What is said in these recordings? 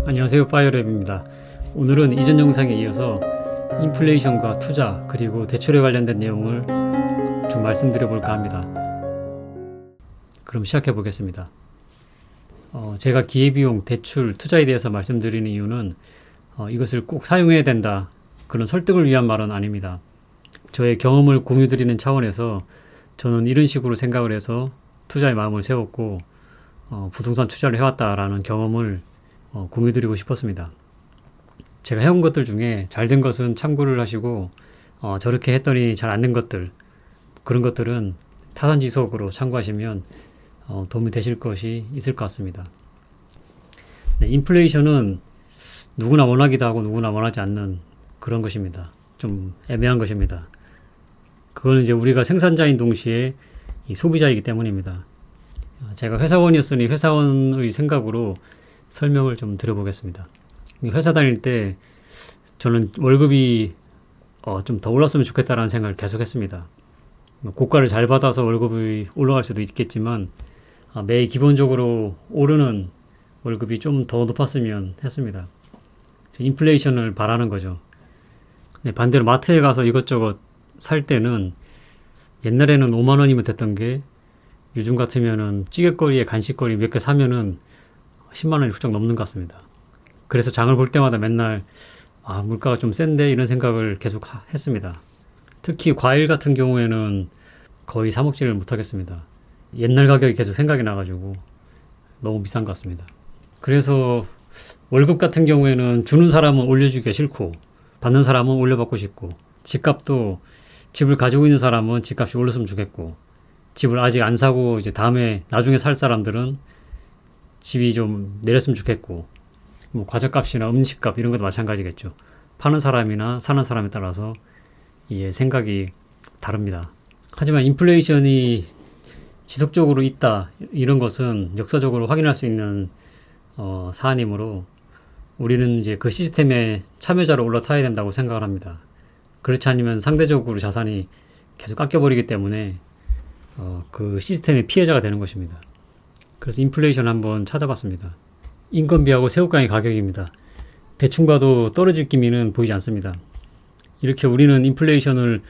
안녕하세요, 파이어랩입니다. 오늘은 이전 영상에 이어서 인플레이션과 투자 그리고 대출에 관련된 내용을 좀 말씀드려 볼까 합니다. 그럼 시작해 보겠습니다. 제가 기회비용, 대출, 투자에 대해서 말씀드리는 이유는 이것을 꼭 사용해야 된다, 그런 설득을 위한 말은 아닙니다. 저의 경험을 공유 드리는 차원에서 저는 이런 식으로 생각을 해서 투자의 마음을 세웠고 부동산 투자를 해왔다라는 경험을 공유드리고 싶었습니다. 제가 해온 것들 중에 잘 된 것은 참고를 하시고 저렇게 했더니 잘 안 된 것들, 그런 것들은 타산지석으로 참고하시면 도움이 되실 것이 있을 것 같습니다. 네, 인플레이션은 누구나 원하기도 하고 누구나 원하지 않는 그런 것입니다. 좀 애매한 것입니다. 그거는 이제 우리가 생산자인 동시에 이 소비자이기 때문입니다. 제가 회사원이었으니 회사원의 생각으로 설명을 좀 드려보겠습니다. 회사 다닐 때 저는 월급이 좀 더 올랐으면 좋겠다라는 생각을 계속 했습니다. 고가를 잘 받아서 월급이 올라갈 수도 있겠지만 매일 기본적으로 오르는 월급이 좀 더 높았으면 했습니다. 인플레이션을 바라는 거죠. 반대로 마트에 가서 이것저것 살 때는 옛날에는 5만 원이면 됐던 게 요즘 같으면은 찌개거리에 간식거리 몇 개 사면은 10만 원이 훌쩍 넘는 것 같습니다. 그래서 장을 볼 때마다 맨날 물가가 좀 센데 이런 생각을 계속 했습니다. 특히 과일 같은 경우에는 거의 사 먹지를 못하겠습니다. 옛날 가격이 계속 생각이 나가지고 너무 비싼 것 같습니다. 그래서 월급 같은 경우에는 주는 사람은 올려주기가 싫고 받는 사람은 올려받고 싶고, 집값도 집을 가지고 있는 사람은 집값이 올랐으면 좋겠고, 집을 아직 안 사고 이제 나중에 살 사람들은 집이 좀 내렸으면 좋겠고, 뭐 과자값이나 음식값 이런 것도 마찬가지겠죠. 파는 사람이나 사는 사람에 따라서 이게 생각이 다릅니다. 하지만 인플레이션이 지속적으로 있다, 이런 것은 역사적으로 확인할 수 있는 사안이므로 우리는 이제 그 시스템의 참여자로 올라타야 된다고 생각을 합니다. 그렇지 않으면 상대적으로 자산이 계속 깎여버리기 때문에 그 시스템의 피해자가 되는 것입니다. 그래서 인플레이션 한번 찾아봤습니다. 인건비하고 새우깡의 가격입니다. 대충 봐도 떨어질 기미는 보이지 않습니다. 이렇게 우리는 인플레이션을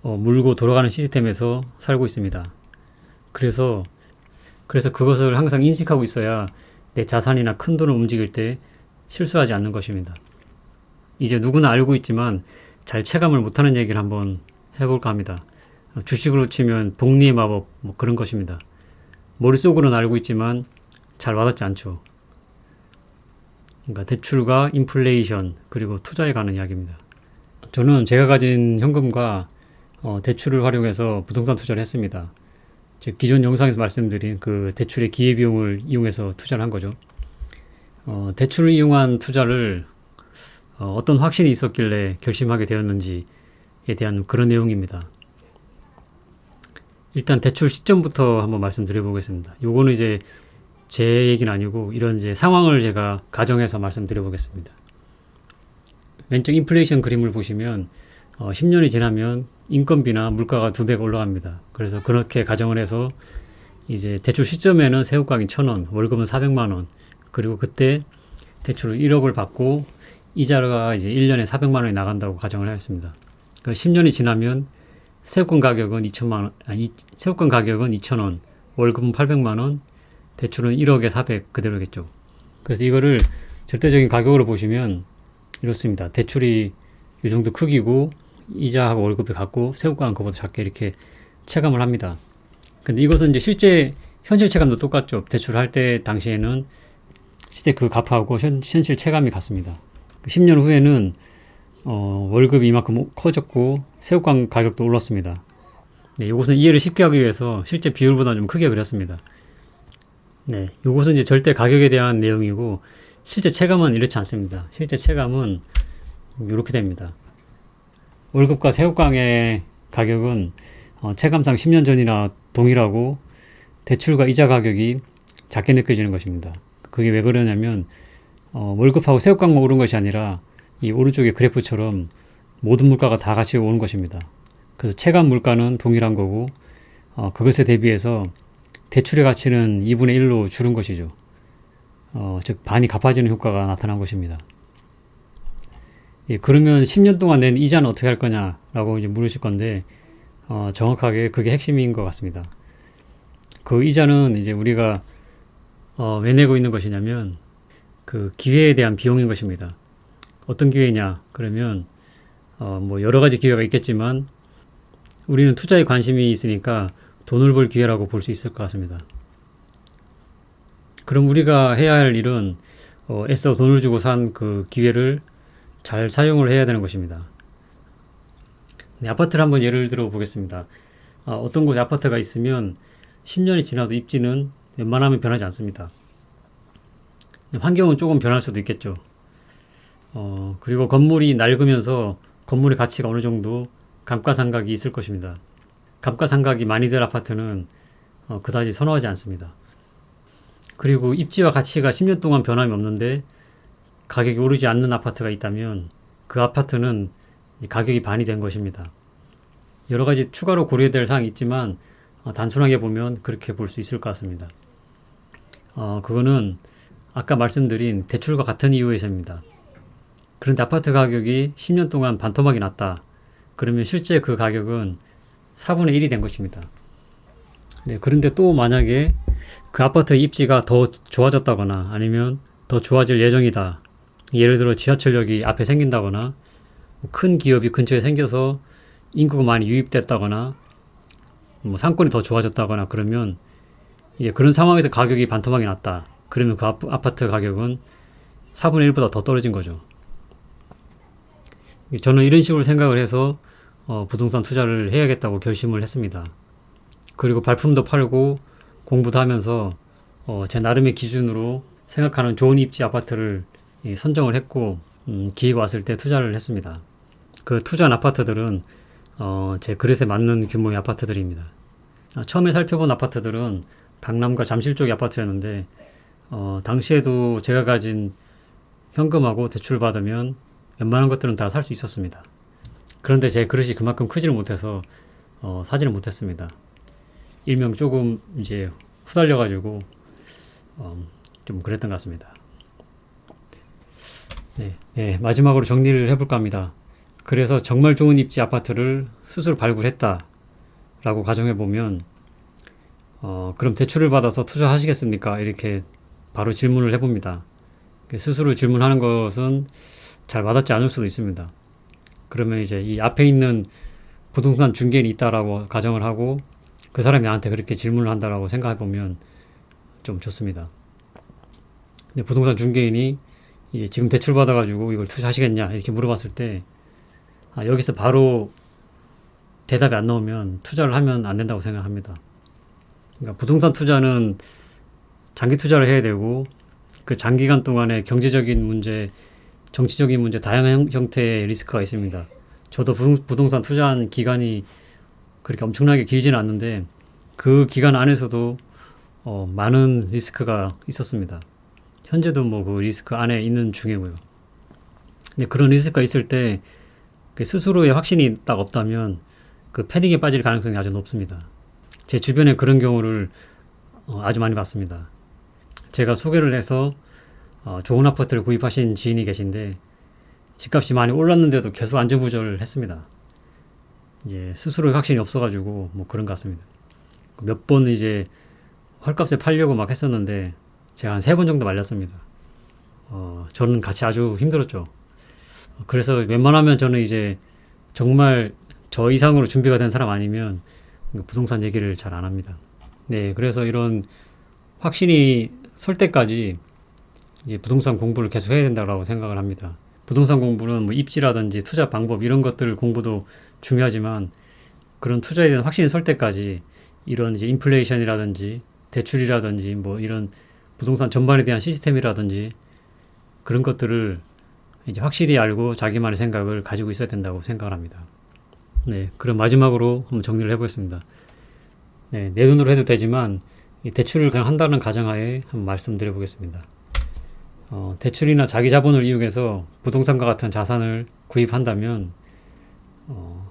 물고 돌아가는 시스템에서 살고 있습니다. 그래서 그것을 항상 인식하고 있어야 내 자산이나 큰 돈을 움직일 때 실수하지 않는 것입니다. 이제 누구나 알고 있지만 잘 체감을 못하는 얘기를 한번 해볼까 합니다. 주식으로 치면 복리의 마법, 뭐 그런 것입니다. 머릿속으로는 알고 있지만 잘 와닿지 않죠. 그러니까 대출과 인플레이션 그리고 투자에 관한 이야기입니다. 저는 제가 가진 현금과 대출을 활용해서 부동산 투자를 했습니다. 즉 기존 영상에서 말씀드린 그 대출의 기회비용을 이용해서 투자를 한 거죠. 대출을 이용한 투자를 어떤 확신이 있었길래 결심하게 되었는지에 대한 그런 내용입니다. 일단 대출 시점부터 한번 말씀드려 보겠습니다. 요거는 이제 제 얘기는 아니고 이런 이제 상황을 제가 가정해서 말씀드려 보겠습니다. 왼쪽 인플레이션 그림을 보시면 10년이 지나면 인건비나 물가가 2배가 올라갑니다. 그래서 그렇게 가정을 해서 이제 대출 시점에는 새우깡이 1,000원, 월급은 400만 원, 그리고 그때 대출을 1억을 받고 이자가 이제 1년에 400만 원이 나간다고 가정을 하였습니다. 그러니까 10년이 지나면 새우깡 가격은 2,000원, 월급은 800만 원, 대출은 1억에 400 그대로겠죠. 그래서 이거를 절대적인 가격으로 보시면 이렇습니다. 대출이 이 정도 크기고 이자하고 월급이 같고 새우깡은 그보다 작게 이렇게 체감을 합니다. 근데 이것은 이제 실제 현실 체감도 똑같죠. 대출할 때 당시에는 실제 그 값하고 현실 체감이 같습니다. 10년 후에는 월급이 이만큼 커졌고 새우깡 가격도 올랐습니다. 네, 이것은 이해를 쉽게 하기 위해서 실제 비율보다 좀 크게 그렸습니다. 네, 이것은 이제 절대 가격에 대한 내용이고 실제 체감은 이렇지 않습니다. 실제 체감은 이렇게 됩니다. 월급과 새우깡의 가격은 체감상 10년 전이나 동일하고 대출과 이자 가격이 작게 느껴지는 것입니다. 그게 왜 그러냐면 월급하고 새우깡만 오른 것이 아니라 이 오른쪽의 그래프처럼 모든 물가가 다 같이 오는 것입니다. 그래서 체감 물가는 동일한 거고 그것에 대비해서 대출의 가치는 2분의 1로 줄은 것이죠. 즉 반이 갚아지는 효과가 나타난 것입니다. 예, 그러면 10년 동안 낸 이자는 어떻게 할 거냐라고 이제 물으실 건데, 정확하게 그게 핵심인 것 같습니다. 그 이자는 이제 우리가 왜 내고 있는 것이냐면 그 기회에 대한 비용인 것입니다. 어떤 기회냐? 그러면 뭐 여러 가지 기회가 있겠지만 우리는 투자에 관심이 있으니까 돈을 벌 기회라고 볼 수 있을 것 같습니다. 그럼 우리가 해야 할 일은 애써 돈을 주고 산 그 기회를 잘 사용을 해야 되는 것입니다. 네, 아파트를 한번 예를 들어 보겠습니다. 어떤 곳에 아파트가 있으면 10년이 지나도 입지는 웬만하면 변하지 않습니다. 환경은 조금 변할 수도 있겠죠. 그리고 건물이 낡으면서 건물의 가치가 어느 정도 감가상각이 있을 것입니다. 감가상각이 많이 될 아파트는 그다지 선호하지 않습니다. 그리고 입지와 가치가 10년 동안 변함이 없는데 가격이 오르지 않는 아파트가 있다면 그 아파트는 가격이 반이 된 것입니다. 여러 가지 추가로 고려해야 될 사항이 있지만 단순하게 보면 그렇게 볼 수 있을 것 같습니다. 그거는 아까 말씀드린 대출과 같은 이유에서입니다. 그런데 아파트 가격이 10년 동안 반토막이 났다. 그러면 실제 그 가격은 4분의 1이 된 것입니다. 네, 그런데 또 만약에 그 아파트의 입지가 더 좋아졌다거나 아니면 더 좋아질 예정이다. 예를 들어 지하철역이 앞에 생긴다거나 큰 기업이 근처에 생겨서 인구가 많이 유입됐다거나 뭐 상권이 더 좋아졌다거나 그러면 이제 그런 상황에서 가격이 반토막이 났다. 그러면 그 아파트 가격은 4분의 1보다 더 떨어진 거죠. 저는 이런 식으로 생각을 해서 부동산 투자를 해야겠다고 결심을 했습니다. 그리고 발품도 팔고 공부도 하면서 제 나름의 기준으로 생각하는 좋은 입지 아파트를 선정을 했고 기회가 왔을 때 투자를 했습니다. 그 투자한 아파트들은 제 그릇에 맞는 규모의 아파트들입니다. 처음에 살펴본 아파트들은 강남과 잠실 쪽의 아파트였는데 당시에도 제가 가진 현금하고 대출을 받으면 웬만한 것들은 다 살 수 있었습니다. 그런데 제 그릇이 그만큼 크지를 못해서 사지를 못했습니다. 일명 조금 이제 후달려가지고 좀 그랬던 것 같습니다. 네, 마지막으로 정리를 해볼까 합니다. 그래서 정말 좋은 입지 아파트를 스스로 발굴했다라고 가정해보면 그럼 대출을 받아서 투자하시겠습니까? 이렇게 바로 질문을 해봅니다. 스스로 질문하는 것은 잘 와닿지 않을 수도 있습니다. 그러면 이제 이 앞에 있는 부동산 중개인이 있다라고 가정을 하고 그 사람이 나한테 그렇게 질문을 한다라고 생각해보면 좀 좋습니다. 근데 부동산 중개인이 이제 지금 대출 받아가지고 이걸 투자하시겠냐 이렇게 물어봤을 때 여기서 바로 대답이 안 나오면 투자를 하면 안 된다고 생각합니다. 그러니까 부동산 투자는 장기 투자를 해야 되고 그 장기간 동안에 경제적인 문제, 정치적인 문제, 다양한 형태의 리스크가 있습니다. 저도 부동산 투자한 기간이 그렇게 엄청나게 길지는 않는데 그 기간 안에서도 많은 리스크가 있었습니다. 현재도 뭐 그 리스크 안에 있는 중이고요. 근데 그런 리스크가 있을 때 스스로의 확신이 딱 없다면 그 패닉에 빠질 가능성이 아주 높습니다. 제 주변에 그런 경우를 아주 많이 봤습니다. 제가 소개를 해서 좋은 아파트를 구입하신 지인이 계신데 집값이 많이 올랐는데도 계속 안절부절했습니다. 이제 스스로의 확신이 없어가지고 뭐 그런 것 같습니다. 몇 번 이제 헐값에 팔려고 막 했었는데 제가 한 3번 정도 말렸습니다. 저는 같이 아주 힘들었죠. 그래서 웬만하면 저는 이제 정말 저 이상으로 준비가 된 사람 아니면 부동산 얘기를 잘 안 합니다. 네, 그래서 이런 확신이 설 때까지 이제 부동산 공부를 계속 해야 된다고 생각을 합니다. 부동산 공부는 뭐 입지라든지 투자 방법 이런 것들 공부도 중요하지만 그런 투자에 대한 확신이 설 때까지 이런 이제 인플레이션이라든지 대출이라든지 뭐 이런 부동산 전반에 대한 시스템이라든지 그런 것들을 이제 확실히 알고 자기만의 생각을 가지고 있어야 된다고 생각을 합니다. 네, 그럼 마지막으로 한번 정리를 해보겠습니다. 네, 내 돈으로 해도 되지만 이 대출을 그냥 한다는 가정하에 한번 말씀드려 보겠습니다. 대출이나 자기 자본을 이용해서 부동산과 같은 자산을 구입한다면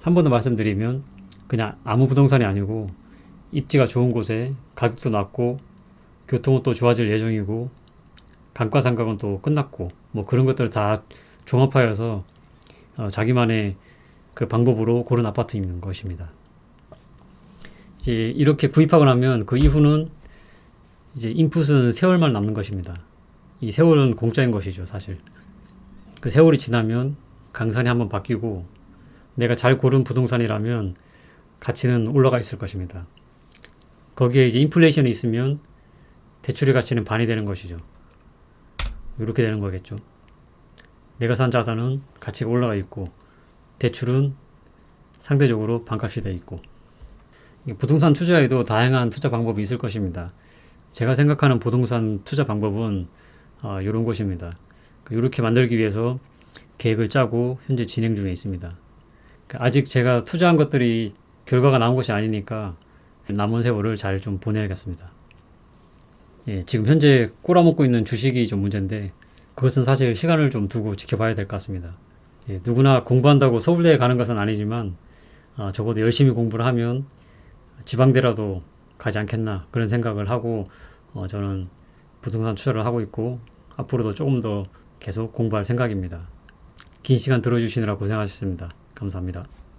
한 번 더 말씀드리면 그냥 아무 부동산이 아니고 입지가 좋은 곳에 가격도 낮고 교통은 또 좋아질 예정이고 감가상각은 또 끝났고 뭐 그런 것들을 다 종합하여서 자기만의 그 방법으로 고른 아파트인 것입니다. 이제 이렇게 구입하고 나면 그 이후는 이제 인풋은 세월만 남는 것입니다. 이 세월은 공짜인 것이죠, 사실. 그 세월이 지나면 강산이 한번 바뀌고 내가 잘 고른 부동산이라면 가치는 올라가 있을 것입니다. 거기에 이제 인플레이션이 있으면 대출의 가치는 반이 되는 것이죠. 이렇게 되는 거겠죠. 내가 산 자산은 가치가 올라가 있고 대출은 상대적으로 반값이 되어 있고. 부동산 투자에도 다양한 투자 방법이 있을 것입니다. 제가 생각하는 부동산 투자 방법은 이런 것입니다. 이렇게 만들기 위해서 계획을 짜고 현재 진행 중에 있습니다. 아직 제가 투자한 것들이 결과가 나온 것이 아니니까 남은 세월을 잘 좀 보내야겠습니다. 예, 지금 현재 꼬라먹고 있는 주식이 좀 문제인데 그것은 사실 시간을 좀 두고 지켜봐야 될 것 같습니다. 예, 누구나 공부한다고 서울대에 가는 것은 아니지만 적어도 열심히 공부를 하면 지방대라도 가지 않겠나 그런 생각을 하고 저는 부동산 투자를 하고 있고 앞으로도 조금 더 계속 공부할 생각입니다. 긴 시간 들어주시느라 고생하셨습니다. 감사합니다.